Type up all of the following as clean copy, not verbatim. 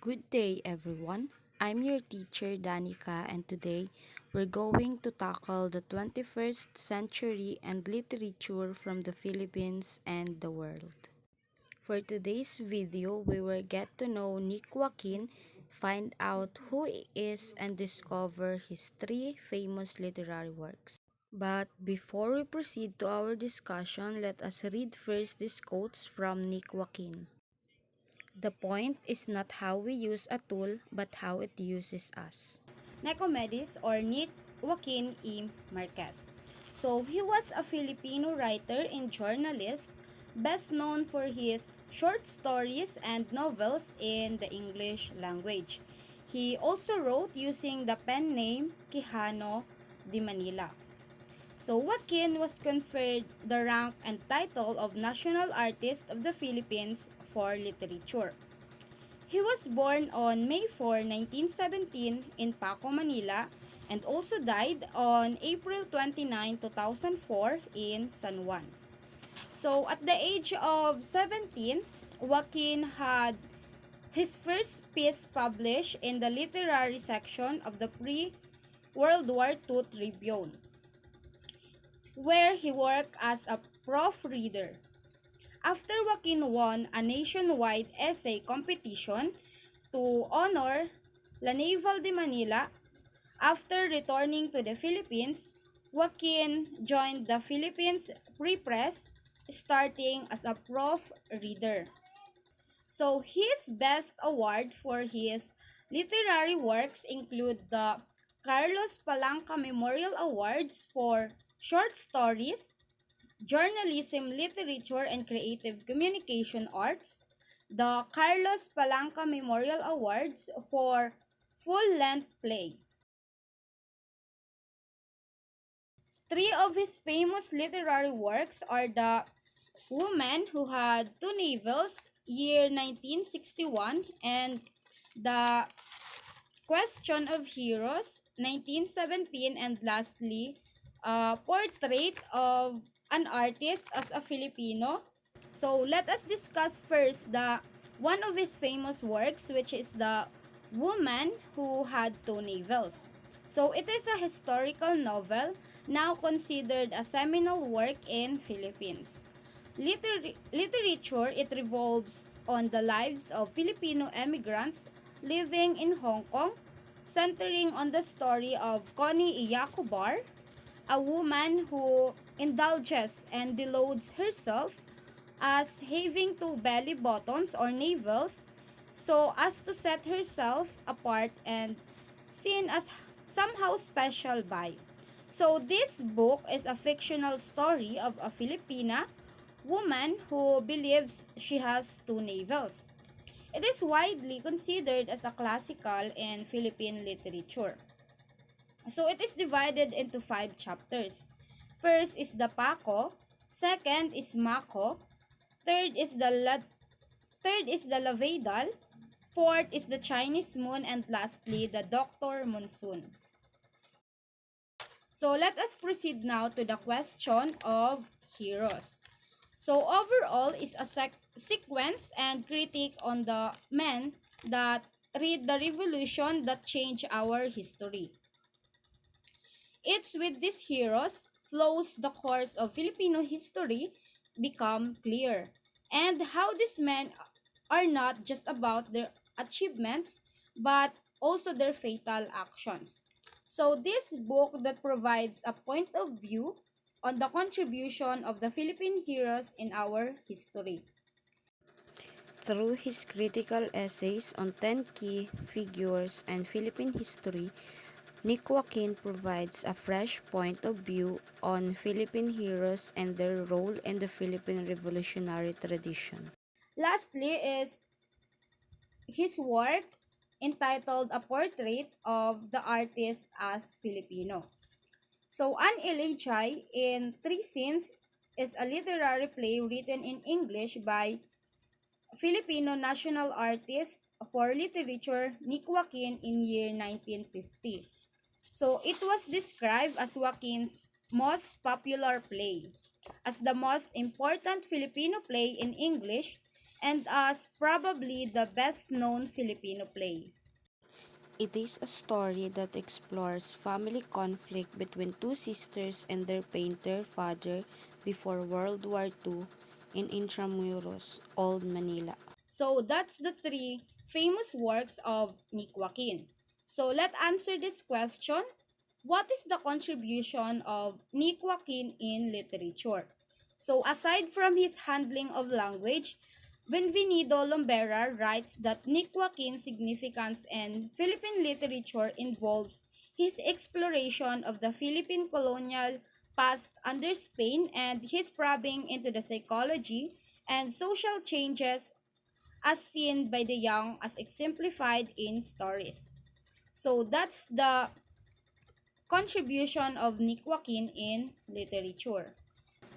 Good day, everyone. I'm your teacher, Danica, and today we're going to tackle the 21st century and literature from the Philippines and the world. For today's video, we will get to know Nick Joaquin, find out who he is, and discover his three famous literary works. But before we proceed to our discussion, let us read first these quotes from Nick Joaquin. The point is not how we use a tool, but how it uses us. Nicomedes or Nick Joaquin E. Marquez. So, he was a Filipino writer and journalist, best known for his short stories and novels in the English language. He also wrote using the pen name Quijano de Manila. So, Joaquin was conferred the rank and title of National Artist of the Philippines for Literature. He was born on May 4, 1917 in Paco, Manila, and also died on April 29, 2004 in San Juan. So at the age of 17, Joaquin had his first piece published in the literary section of the pre-World War II Tribune, where he worked as a proofreader. After Joaquin won a nationwide essay competition to honor La Naval de Manila, after returning to the Philippines, Joaquin joined the Philippines Free Press, starting as a proofreader. So his best award for his literary works include the Carlos Palanca Memorial Awards for short stories, journalism, literature, and creative communication arts, the Carlos Palanca Memorial Awards for full-length play. Three of his famous literary works are The Woman Who Had Two Navels, year 1961, and The Question of Heroes, 1917, and lastly, Portrait of an Artist as a Filipino. So let us discuss first the one of his famous works, which is The Woman Who Had Two Navels. So it is a historical novel now considered a seminal work in Philippines. Literature, it revolves on the lives of Filipino emigrants living in Hong Kong, centering on the story of Connie Iyacubar, a woman who indulges and deloads herself as having two belly buttons or navels so as to set herself apart and seen as somehow special by. So this book is a fictional story of a Filipina woman who believes she has two navels. It is widely considered as a classical in Philippine literature. So it is divided into 5 chapters. First is the Paco, second is Mako, third is the Lavedal, fourth is the Chinese moon, and lastly the Doctor Monsoon. So let us proceed now to the question of heroes. So overall is a sequence and critique on the men that read the revolution that changed our history. It's with these heroes flows the course of Filipino history become clear, and how these men are not just about their achievements but also their fatal actions. So this book that provides a point of view on the contribution of the Philippine heroes in our history. Through his critical essays on 10 key figures and Philippine history, Nick Joaquin provides a fresh point of view on Philippine heroes and their role in the Philippine revolutionary tradition. Lastly is his work entitled A Portrait of the Artist as Filipino. So, An Elegy in Three Scenes is a literary play written in English by Filipino national artist for literature Nick Joaquin in year 1950. So, it was described as Joaquin's most popular play, as the most important Filipino play in English, and as probably the best known Filipino play. It is a story that explores family conflict between two sisters and their painter father before World War II in Intramuros, Old Manila. So that's the three famous works of Nick Joaquin. So let's answer this question. What is the contribution of Nick Joaquin in literature? So aside from his handling of language, Benvenido Lombera writes that Nick Joaquin's significance in Philippine literature involves his exploration of the Philippine colonial past under Spain and his probing into the psychology and social changes as seen by the young as exemplified in stories. So that's the contribution of Nick Joaquin in literature.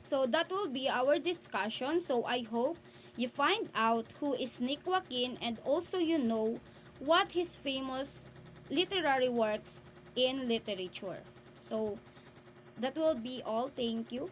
So that will be our discussion. So I hope you find out who is Nick Joaquin and also you know what his famous literary works in literature. So that will be all. Thank you.